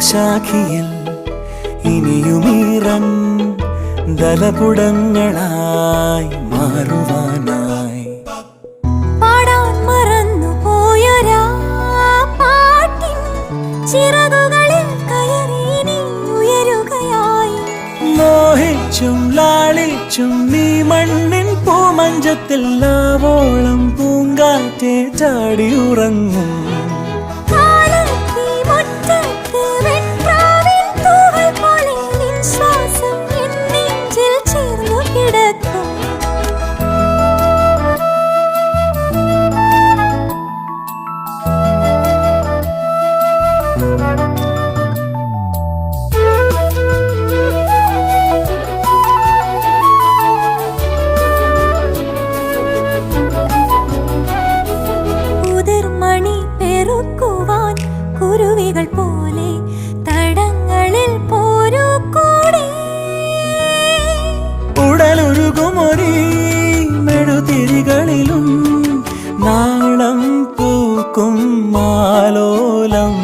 ഹൃദയശാഖിയിൽ ഇനിയുമീറൻ ദലപുടങ്ങളായി മാറുവാനായി പാടാൻ മറന്നു പോയൊരാ പാട്ടിൻ ചിറകുകളിൽ കയറി നീ ഉയരുകയായി. മോഹിച്ചും ലാളിച്ചും നീ മണ്ണിൻ പൂമഞ്ചത്തിൽ ആവോളം പൂങ്കാറ്റെ ചാടിയുറങ്ങും. കുരുവികൾ പോലെ തടങ്ങളിൽ പോരൂ കൂടെ. ഉടലൊരുകുമൊരീ മെഴുതിരികളിലും നാളം പൂക്കും മാലോലം